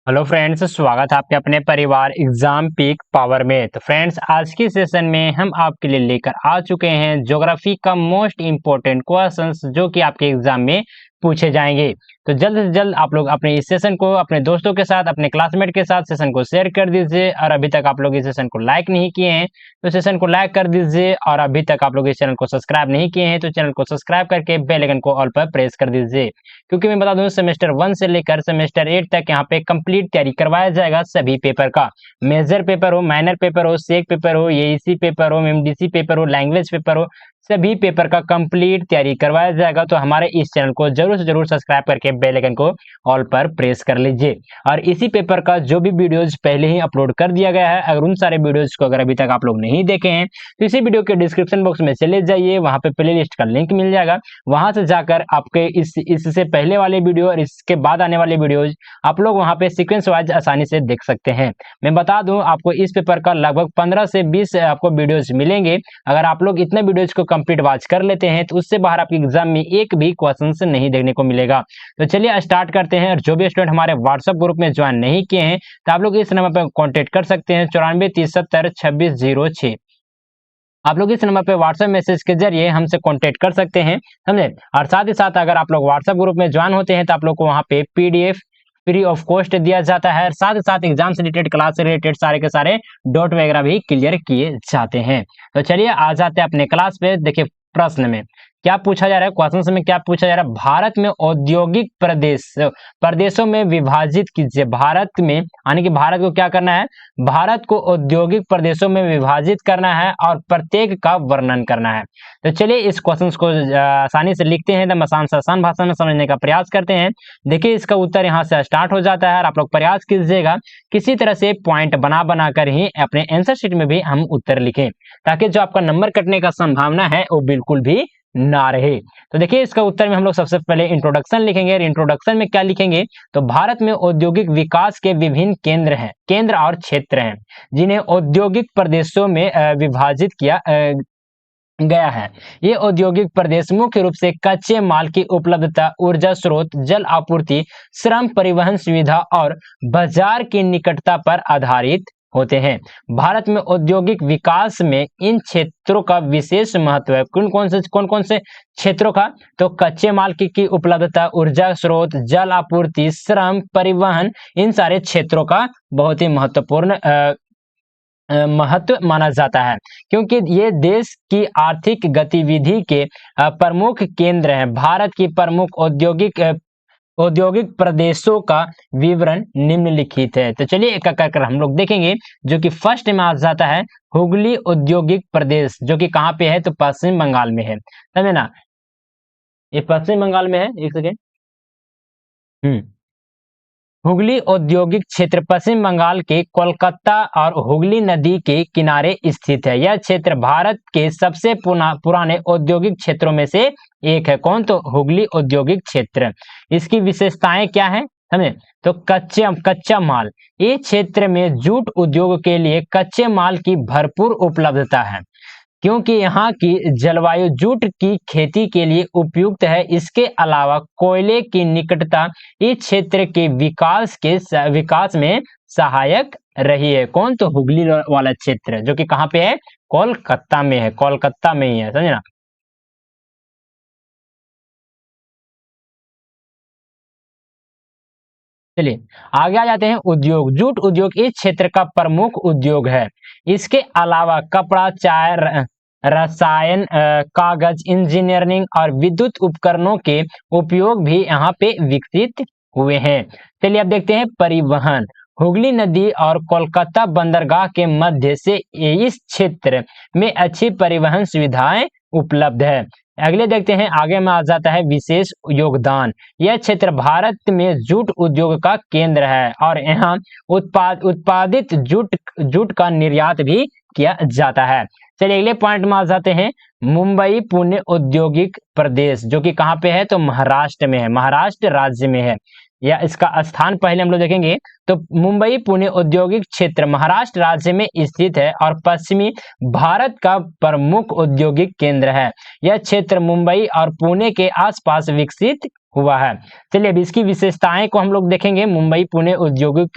Hello friends, स्वागत है आपके अपने परिवार एग्जाम पीक पावर में। तो फ्रेंड्स, आज की सेशन में हम आपके लिए लेकर आ चुके हैं ज्योग्राफी का मोस्ट इम्पोर्टेंट क्वेश्चंस जो कि आपके एग्जाम में पूछे जाएंगे। तो जल्द से जल्द आप लोग अपने इस सेशन को अपने दोस्तों के साथ, अपने क्लासमेट के साथ सेशन को शेयर कर दीजिए। और अभी तक आप लोग इस सेशन को लाइक नहीं किए हैं तो सेशन को लाइक कर दीजिए। और अभी तक आप लोग इस चैनल को सब्सक्राइब नहीं किए हैं तो चैनल को सब्सक्राइब करके बेल आइकन को ऑल पर प्रेस कर दीजिए। क्योंकि मैं बता दूं, सेमेस्टर 1 से लेकर सेमेस्टर 8 तक यहाँ पे कंप्लीट तैयारी करवाया जाएगा सभी पेपर का। मेजर पेपर हो, माइनर पेपर हो, सेक पेपर हो, एईसी पेपर हो, एमडीसी पेपर हो, लैंग्वेज पेपर हो, सभी पेपर का कंप्लीट तैयारी करवाया जाएगा। तो हमारे इस चैनल को जरूर से जरूर सब्सक्राइब करके बेल आइकन को ऑल पर प्रेस कर लीजिए। और इसी पेपर का जो भी वीडियोज पहले ही अपलोड कर दिया गया है, अगर उन सारे वीडियोज को अगर अभी तक आप लोग नहीं देखे हैं तो इसी वीडियो के डिस्क्रिप्शन बॉक्स में चले जाइए, वहां पे प्ले लिस्ट का लिंक मिल जाएगा। वहां से जाकर आपके इससे पहले वाले वीडियो और इसके बाद आने वाले वीडियोज आप लोग वहां पे सीक्वेंस वाइज आसानी से देख सकते हैं। मैं बता दूं, आपको इस पेपर का लगभग 15 से 20 आपको वीडियोज मिलेंगे। अगर आप लोग इतने वीडियोज को कंप्लीट वॉच कर लेते हैं तो उससे बाहर आपके एग्जाम में एक भी क्वेश्चन नहीं देखने को मिलेगा। तो चलिए स्टार्ट करते हैं। और जो भी स्टूडेंट हमारे व्हाट्सएप ग्रुप में ज्वाइन नहीं किए हैं तो आप लोग इस नंबर पर कॉन्टेक्ट कर सकते हैं 94 30 70 2606। आप लोग इस नंबर पे व्हाट्सएप मैसेज के जरिए हमसे कांटेक्ट कर सकते हैं, समझे। और साथ ही साथ अगर आप लोग व्हाट्सएप ग्रुप में ज्वाइन होते हैं तो आप लोग को वहाँ पे पीडीएफ फ्री ऑफ कॉस्ट दिया जाता है। साथ ही साथ एग्जाम से रिलेटेड, क्लास से रिलेटेड सारे के सारे डॉट वगैरह भी क्लियर किए जाते हैं। तो चलिए आ जाते हैं अपने क्लास पे। देखिए प्रश्न में क्या पूछा जा रहा है, क्वेश्चन में क्या पूछा जा रहा है। भारत में औद्योगिक प्रदेशों में विभाजित कीजिए। भारत में यानी कि भारत को क्या करना है, भारत को औद्योगिक प्रदेशों में विभाजित करना है और प्रत्येक का वर्णन करना है। तो चलिए इस क्वेश्चन को आसानी से लिखते हैं, एकदम आसान से आसान भाषा में समझने का प्रयास करते हैं। देखिए इसका उत्तर यहाँ से स्टार्ट हो जाता है और आप लोग प्रयास कीजिएगा किसी तरह से पॉइंट बना बना कर ही अपने आंसर शीट में भी हम उत्तर लिखें, ताकि जो आपका नंबर कटने का संभावना है वो बिल्कुल भी ना रहे। तो देखिए इसका उत्तर में हम लोग सबसे पहले इंट्रोडक्शन लिखेंगे। और इंट्रोडक्शन में क्या लिखेंगे, तो भारत में औद्योगिक विकास के विभिन्न केंद्र हैं, केंद्र और क्षेत्र हैं, जिन्हें औद्योगिक प्रदेशों में विभाजित किया गया है। ये औद्योगिक प्रदेश मुख्य रूप से कच्चे माल की उपलब्धता, ऊर्जा स्रोत, जल आपूर्ति, श्रम परिवहन सुविधा और बाजार की निकटता पर आधारित होते हैं। भारत में औद्योगिक विकास में इन क्षेत्रों का विशेष महत्व है। कौन कौन से क्षेत्रों का, तो कच्चे माल की उपलब्धता, ऊर्जा स्रोत, जल आपूर्ति, श्रम परिवहन, इन सारे क्षेत्रों का बहुत ही महत्वपूर्ण महत्व माना जाता है, क्योंकि ये देश की आर्थिक गतिविधि के प्रमुख केंद्र हैं। भारत की प्रमुख औद्योगिक प्रदेशों का विवरण निम्नलिखित है। तो चलिए एक एक कर हम लोग देखेंगे। जो कि फर्स्ट में आ जाता है हुगली औद्योगिक प्रदेश, जो कि कहाँ पे है, तो पश्चिम बंगाल में है, समझे ना। ये पश्चिम बंगाल में है, एक सेकेंड। हुगली औद्योगिक क्षेत्र पश्चिम बंगाल के कोलकाता और हुगली नदी के किनारे स्थित है। यह क्षेत्र भारत के सबसे पुराने औद्योगिक क्षेत्रों में से एक है। कौन, तो हुगली औद्योगिक क्षेत्र। इसकी विशेषताएं क्या है, समझे, तो कच्चा माल। इस क्षेत्र में जूट उद्योग के लिए कच्चे माल की भरपूर उपलब्धता है, क्योंकि यहाँ की जलवायु जूट की खेती के लिए उपयुक्त है। इसके अलावा कोयले की निकटता इस क्षेत्र के विकास में सहायक रही है। कौन, तो हुगली वाला क्षेत्र, जो कि कहाँ पे है, कोलकाता में है, कोलकाता में ही है, समझे ना। चलिए आगे आ जाते हैं। उद्योग, जूट उद्योग इस क्षेत्र का प्रमुख उद्योग है। इसके अलावा कपड़ा, चाय, रसायन, कागज, इंजीनियरिंग और विद्युत उपकरणों के उपयोग भी यहाँ पे विकसित हुए हैं। चलिए अब देखते हैं परिवहन। हुगली नदी और कोलकाता बंदरगाह के मध्य से इस क्षेत्र में अच्छी परिवहन सुविधाएं उपलब्ध है। अगले देखते हैं, आगे में आ जाता है विशेष योगदान। यह क्षेत्र भारत में जूट उद्योग का केंद्र है और यहाँ उत्पादित जूट का निर्यात भी किया जाता है। चलिए अगले पॉइंट में आ जाते हैं। मुंबई पुणे औद्योगिक प्रदेश, जो कि कहाँ पे है, तो महाराष्ट्र में है, महाराष्ट्र राज्य में है। या इसका स्थान पहले हम लोग देखेंगे। तो मुंबई पुणे औद्योगिक क्षेत्र महाराष्ट्र राज्य में स्थित है और पश्चिमी भारत का प्रमुख औद्योगिक केंद्र है। यह क्षेत्र मुंबई और पुणे के आसपास विकसित हुआ है। चलिए अब इसकी विशेषताएं को हम लोग देखेंगे। मुंबई पुणे औद्योगिक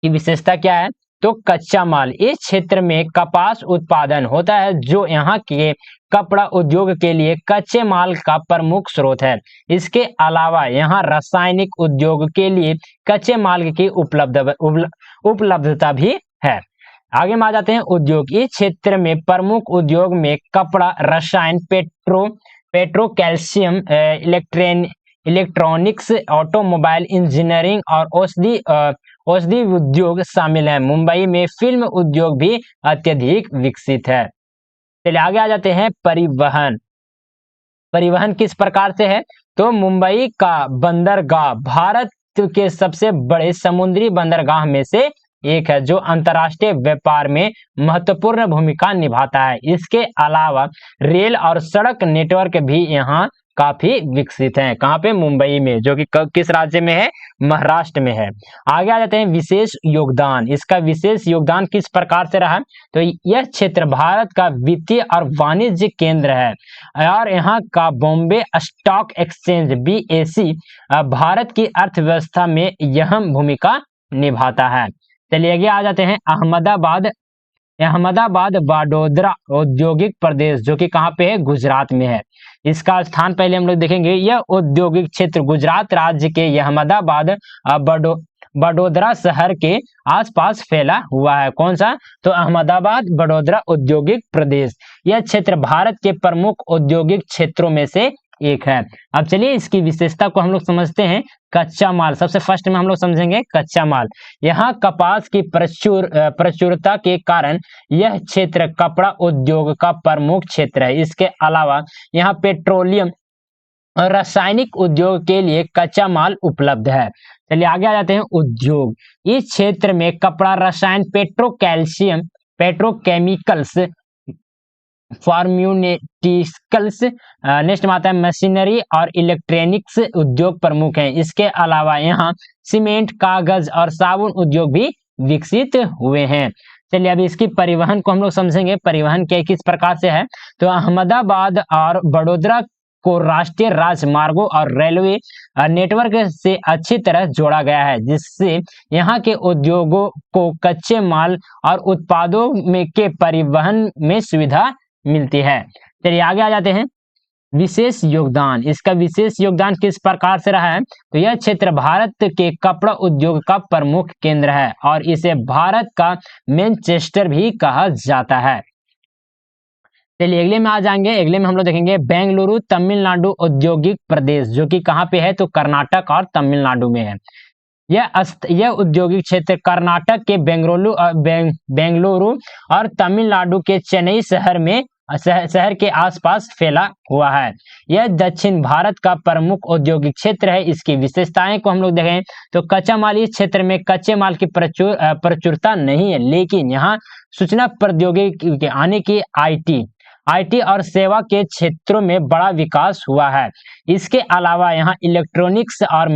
की विशेषता क्या है? तो कच्चा माल, इस क्षेत्र में कपास उत्पादन होता है जो यहाँ के कपड़ा उद्योग के लिए कच्चे माल का प्रमुख स्रोत है। इसके अलावा यहाँ रासायनिक उद्योग के लिए कच्चे माल की उपलब्धता भी है। आगे में आ जाते हैं उद्योग। इस क्षेत्र में प्रमुख उद्योग में कपड़ा, रसायन, petro calcium, electronics, automobile engineering और औषधि उद्योग शामिल है। मुंबई में फिल्म उद्योग भी अत्यधिक विकसित है। चलिए आगे आ जाते हैं परिवहन। परिवहन किस प्रकार से है? तो मुंबई का बंदरगाह भारत के सबसे बड़े समुद्री बंदरगाह में से एक है जो अंतर्राष्ट्रीय व्यापार में महत्वपूर्ण भूमिका निभाता है। इसके अलावा रेल और सड़क नेटवर्क भी यहाँ काफी विकसित हैं। कहाँ पे? मुंबई में, जो कि किस राज्य में है? महाराष्ट्र में है। आगे आ जाते हैं विशेष योगदान। इसका विशेष योगदान किस प्रकार से रहा? तो यह क्षेत्र भारत का वित्तीय और वाणिज्य केंद्र है और यहाँ का Bombay stock exchange BSE Bharat की अर्थव्यवस्था में अहम भूमिका निभाता है। चलिए आगे आ जाते हैं अहमदाबाद वडोदरा औद्योगिक प्रदेश, जो कि कहाँ पे है? गुजरात में है। इसका स्थान पहले हम लोग देखेंगे। यह औद्योगिक क्षेत्र गुजरात राज्य के अहमदाबाद वडोदरा शहर के आसपास फैला हुआ है। कौन सा? तो अहमदाबाद वडोदरा औद्योगिक प्रदेश। यह क्षेत्र भारत के प्रमुख औद्योगिक क्षेत्रों में से एक है। अब चलिए इसकी विशेषता को हम लोग समझते हैं। कच्चा माल, सबसे फर्स्ट में हम लोग समझेंगे कच्चा माल। यहाँ कपास की प्रचुरता के कारण यह क्षेत्र कपड़ा उद्योग का प्रमुख क्षेत्र है। इसके अलावा यहाँ पेट्रोलियम और रासायनिक उद्योग के लिए कच्चा माल उपलब्ध है। चलिए आगे आ जाते हैं उद्योग। इस क्षेत्र में कपड़ा, रसायन, पेट्रोकेमिकल्स, फार्मास्यूटिकल्स, नेक्स्ट में आता है मशीनरी और इलेक्ट्रॉनिक्स उद्योग प्रमुख हैं। इसके अलावा यहाँ सीमेंट, कागज और साबुन उद्योग भी विकसित हुए हैं। चलिए अभी इसकी परिवहन को हम लोग समझेंगे। परिवहन क्या किस प्रकार से है? तो अहमदाबाद और वडोदरा को राष्ट्रीय राजमार्गों और रेलवे नेटवर्क से अच्छी तरह जोड़ा गया है, जिससे यहाँ के उद्योगों को कच्चे माल और उत्पादों के परिवहन में सुविधा मिलती है। चलिए आगे आ जाते हैं विशेष योगदान। इसका विशेष योगदान किस प्रकार से रहा है? तो यह क्षेत्र भारत के कपड़ा उद्योग का प्रमुख केंद्र है और इसे भारत का मैनचेस्टर भी कहा जाता है। चलिए अगले में आ जाएंगे। अगले में हम लोग देखेंगे बेंगलुरु तमिलनाडु औद्योगिक प्रदेश, जो कि कहाँ पे है? तो कर्नाटक और तमिलनाडु में है। यह औद्योगिक क्षेत्र कर्नाटक के बेंगलुरु और तमिलनाडु के चेन्नई शहर के आसपास फैला हुआ है। यह दक्षिण भारत का प्रमुख औद्योगिक क्षेत्र है। इसकी विशेषताएं को हम लोग देखें तो कच्चा माल, इस क्षेत्र में कच्चे माल की प्रचुरता नहीं है, लेकिन यहाँ सूचना प्रौद्योगिकी के आने की IT और सेवा के क्षेत्रों में बड़ा विकास हुआ है। इसके अलावा यहाँ इलेक्ट्रॉनिक्स और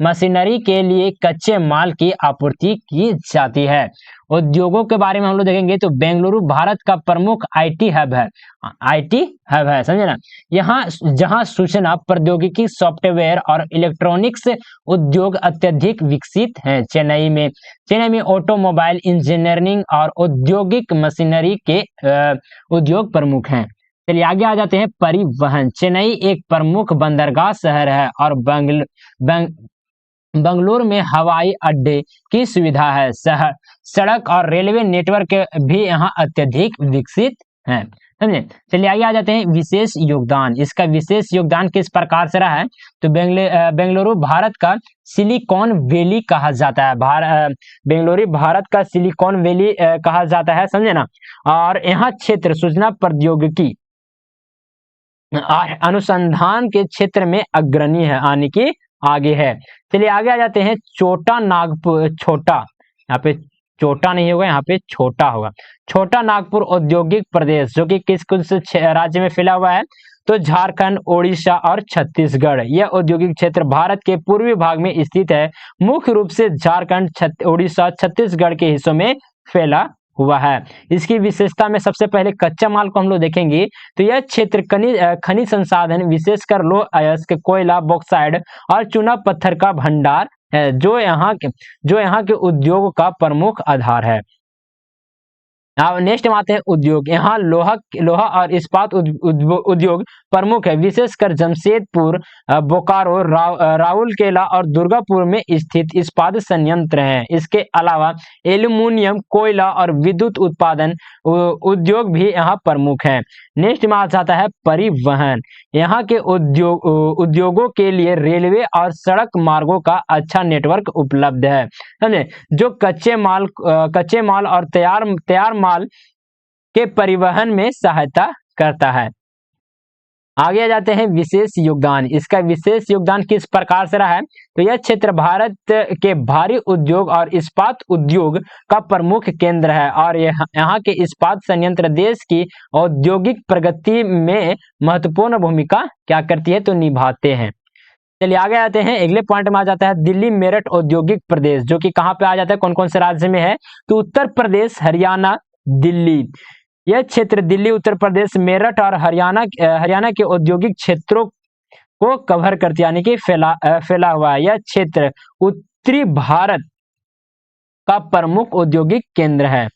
मशीनरी के लिए कच्चे माल की आपूर्ति की जाती है। उद्योगों के बारे में हम लोग देखेंगे तो बेंगलुरु भारत का प्रमुख IT हब है, समझे ना। यहाँ जहाँ सूचना प्रौद्योगिकी, सॉफ्टवेयर और इलेक्ट्रॉनिक्स उद्योग अत्यधिक विकसित हैं। चेन्नई में ऑटोमोबाइल इंजीनियरिंग और औद्योगिक मशीनरी के उद्योग प्रमुख हैं। चलिए आगे आ जाते हैं परिवहन। चेन्नई एक प्रमुख बंदरगाह शहर है और बंगलुरु में हवाई अड्डे की सुविधा है। सड़क और रेलवे नेटवर्क भी यहाँ अत्यधिक विकसित हैं, समझे। चलिए आगे आ जाते हैं विशेष योगदान। इसका विशेष योगदान किस प्रकार से रहा है? तो बेंगलुरु भारत का सिलिकॉन वैली कहा जाता है। बेंगलुरु भारत का सिलिकॉन वैली कहा जाता है, समझे ना। और यहाँ क्षेत्र सूचना प्रौद्योगिकी अनुसंधान के क्षेत्र में अग्रणी है, आने के आगे है। चलिए आगे आ जाते हैं छोटा नागपुर। यहाँ पे छोटा नहीं होगा, यहाँ पे छोटा होगा। छोटा नागपुर औद्योगिक प्रदेश, जो कि किस राज्य में फैला हुआ है? तो झारखंड, ओडिशा और छत्तीसगढ़। यह औद्योगिक क्षेत्र भारत के पूर्वी भाग में स्थित है। मुख्य रूप से झारखंड, ओडिशा, छत्तीसगढ़ के हिस्सों में फैला हुआ है। इसकी विशेषता में सबसे पहले कच्चा माल को हम लोग देखेंगे तो यह क्षेत्र खनिज संसाधन विशेषकर लौह अयस्क, कोयला, बॉक्साइड और चूना पत्थर का भंडार है, जो यहाँ के उद्योग का प्रमुख आधार है। अब नेक्स्ट में आते हैं उद्योग। यहाँ लोहा और इस्पात उद्योग प्रमुख है, विशेषकर जमशेदपुर, बोकारो, राउरकेला और दुर्गापुर में स्थित इस्पात संयंत्र हैं। इसके अलावा एल्यूमीनियम, कोयला और विद्युत उत्पादन उद्योग भी यहाँ प्रमुख हैं। नेक्स्ट में आ जाता है परिवहन। यहाँ के उद्योगों के लिए रेलवे और सड़क मार्गों का अच्छा नेटवर्क उपलब्ध है, समझे, जो कच्चे माल और तैयार माल के परिवहन में सहायता करता है। आगे आ जाते हैं विशेष योगदान। इसका विशेष योगदान किस प्रकार से रहा है तो यह क्षेत्र भारत के भारी उद्योग और इस्पात उद्योग का प्रमुख केंद्र है और यहाँ के इस्पात संयंत्र देश की औद्योगिक प्रगति में महत्वपूर्ण भूमिका क्या करती है तो निभाते हैं। चलिए आगे आते हैं, अगले पॉइंट में आ जाता है दिल्ली मेरठ औद्योगिक प्रदेश, जो कि कहाँ पे आ जाता है, कौन कौन से राज्य में है तो उत्तर प्रदेश, हरियाणा, दिल्ली। यह क्षेत्र दिल्ली, उत्तर प्रदेश, मेरठ और हरियाणा के औद्योगिक क्षेत्रों को कवर करती यानी कि फैला हुआ है। यह क्षेत्र उत्तरी भारत का प्रमुख औद्योगिक केंद्र है।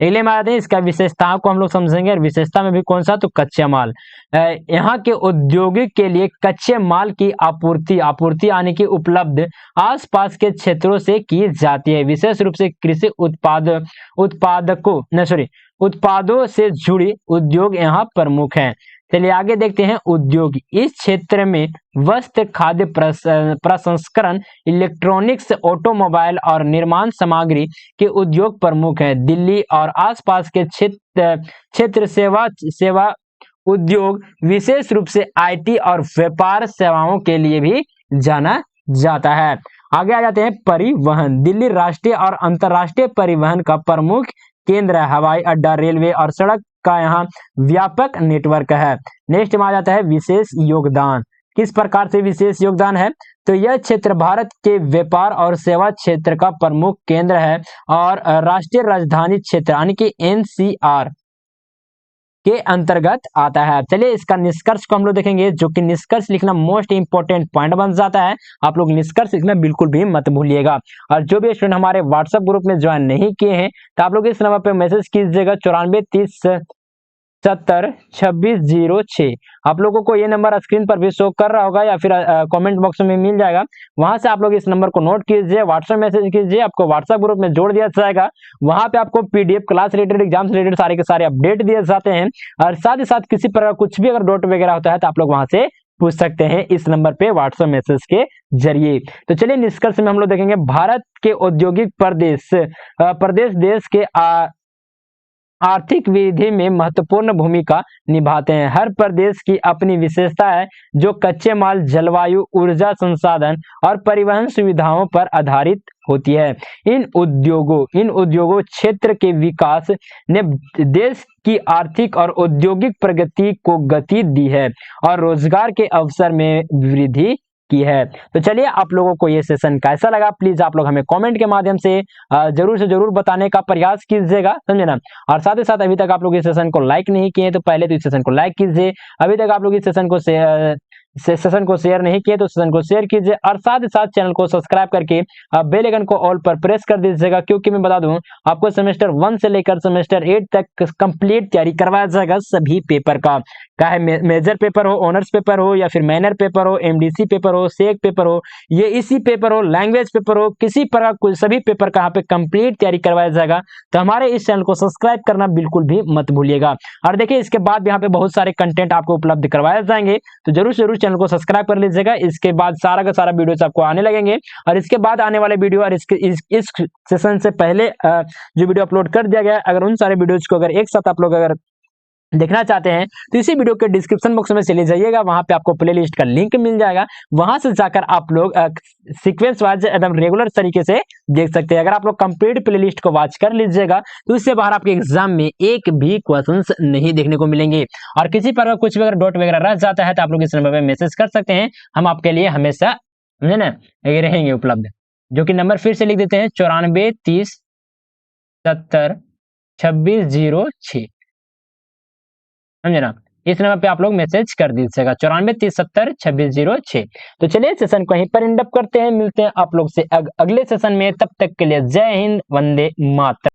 अगले में आते हैं, इसका विशेषताओं को हम लोग समझेंगे और विशेषता में भी कौन सा तो कच्चा माल। यहाँ के औद्योगिक के लिए कच्चे माल की आपूर्ति यानी कि उपलब्ध आसपास के क्षेत्रों से की जाती है, विशेष रूप से कृषि उत्पादों से जुड़ी उद्योग यहाँ प्रमुख हैं। चलिए आगे देखते हैं उद्योग। इस क्षेत्र में वस्त्र, खाद्य प्रसंस्करण, इलेक्ट्रॉनिक्स, ऑटोमोबाइल और निर्माण सामग्री के उद्योग प्रमुख हैं। दिल्ली और आसपास के क्षेत्र सेवा उद्योग विशेष रूप से आईटी और व्यापार सेवाओं के लिए भी जाना जाता है। आगे आ जाते हैं परिवहन। दिल्ली राष्ट्रीय और अंतर्राष्ट्रीय परिवहन का प्रमुख केंद्र है। हवाई अड्डा, रेलवे और सड़क का यहाँ व्यापक नेटवर्क है। नेक्स्ट में आ जाता है विशेष योगदान। किस प्रकार से विशेष योगदान है तो यह क्षेत्र भारत के व्यापार और सेवा क्षेत्र का प्रमुख केंद्र है और राष्ट्रीय राजधानी क्षेत्र यानी कि एनसीआर के अंतर्गत आता है। चलिए इसका निष्कर्ष को हम लोग देखेंगे, जो कि निष्कर्ष लिखना मोस्ट इंपोर्टेंट पॉइंट बन जाता है। आप लोग निष्कर्ष लिखना बिल्कुल भी मत भूलिएगा। और जो भी स्टूडेंट हमारे व्हाट्सएप ग्रुप में ज्वाइन नहीं किए हैं तो आप लोग इस नंबर पे मैसेज कीजिएगा 94 30 70 26 06। आप लोगों को ये नंबर स्क्रीन पर भी शो कर रहा होगा या फिर कमेंट बॉक्स में मिल जाएगा, वहां से आप लोग इस नंबर को नोट कीजिए, व्हाट्सएप मैसेज कीजिए, आपको व्हाट्सएप ग्रुप में जोड़ दिया जाएगा। वहां पे आपको पीडीएफ, क्लास रिलेटेड, एग्जाम से रिलेटेड सारे के सारे अपडेट दिए जाते हैं और साथ ही साथ किसी प्रकार कुछ भी अगर डाउट वगैरह होता है तो आप लोग वहां से पूछ सकते हैं इस नंबर पे व्हाट्सएप मैसेज के जरिए। तो चलिए निष्कर्ष में हम लोग देखेंगे, भारत के औद्योगिक प्रदेश देश के आर्थिक वृद्धि में महत्वपूर्ण भूमिका निभाते हैं। हर प्रदेश की अपनी विशेषता है जो कच्चे माल, जलवायु, ऊर्जा संसाधन और परिवहन सुविधाओं पर आधारित होती है। इन उद्योगों क्षेत्र के विकास ने देश की आर्थिक और औद्योगिक प्रगति को गति दी है और रोजगार के अवसर में वृद्धि की है। तो चलिए आप लोगों को ये सेशन कैसा लगा प्लीज आप लोग हमें कमेंट के माध्यम से जरूर से जरूर बताने का प्रयास कीजिएगा, समझे ना। और साथ ही साथ अभी तक आप लोग इस सेशन को लाइक नहीं किए तो पहले तो इस सेशन को लाइक कीजिए। अभी तक आप लोग इस सेशन को शेयर नहीं किए तो सेशन को शेयर कीजिए और साथ ही साथ चैनल को सब्सक्राइब करके बेल आइकन को ऑल पर प्रेस कर दीजिएगा, क्योंकि मैं बता दूं आपको सेमेस्टर 1 से लेकर सेमेस्टर 8 तक कंप्लीट तैयारी करवाया जाएगा सभी पेपर का, चाहे मेजर पेपर हो, ऑनर्स पेपर हो या फिर माइनर पेपर हो, एमडीसी पेपर हो, सेक पेपर हो, ये इसी पेपर हो, लैंग्वेज पेपर हो, किसी प्रकार सभी पेपर का यहाँ पे कंप्लीट तैयारी करवाया जाएगा। तो हमारे इस चैनल को सब्सक्राइब करना बिल्कुल भी मत भूलिएगा। और देखिए इसके बाद यहाँ पे बहुत सारे कंटेंट आपको उपलब्ध करवाए जाएंगे, तो जरूर जरूर चैनल को सब्सक्राइब कर लीजिएगा। इसके बाद सारा का सारा वीडियोस आपको आने लगेंगे और इसके बाद आने वाले वीडियो और इस सेशन से पहले जो वीडियो अपलोड कर दिया गया, अगर उन सारे वीडियोज को अगर एक साथ आप लोग अगर देखना चाहते हैं तो इसी वीडियो के डिस्क्रिप्शन बॉक्स में चले जाइएगा, वहां पे आपको प्लेलिस्ट का लिंक मिल जाएगा, वहां से जाकर आप लोग सीक्वेंस वाइज एकदम रेगुलर तरीके से देख सकते हैं। अगर आप लोग कंप्लीट प्लेलिस्ट को वॉच कर लीजिएगा तो इससे बाहर आपके एग्जाम में एक भी क्वेश्चंस नहीं देखने को मिलेंगे। और किसी पर कुछ भी अगर डाउट वगैरह रह जाता है तो आप लोग इस नंबर पर मैसेज कर सकते हैं, हम आपके लिए हमेशा रहेंगे उपलब्ध। जो कि नंबर फिर से लिख देते हैं 94 30 70 2606, समझे ना। इस नंबर पे आप लोग मैसेज कर दीजिएगा 9430702606। तो चलिए सेशन को यहीं पर एंड अप करते हैं, मिलते हैं आप लोग से अगले सेशन में। तब तक के लिए जय हिंद, वंदे मातरम।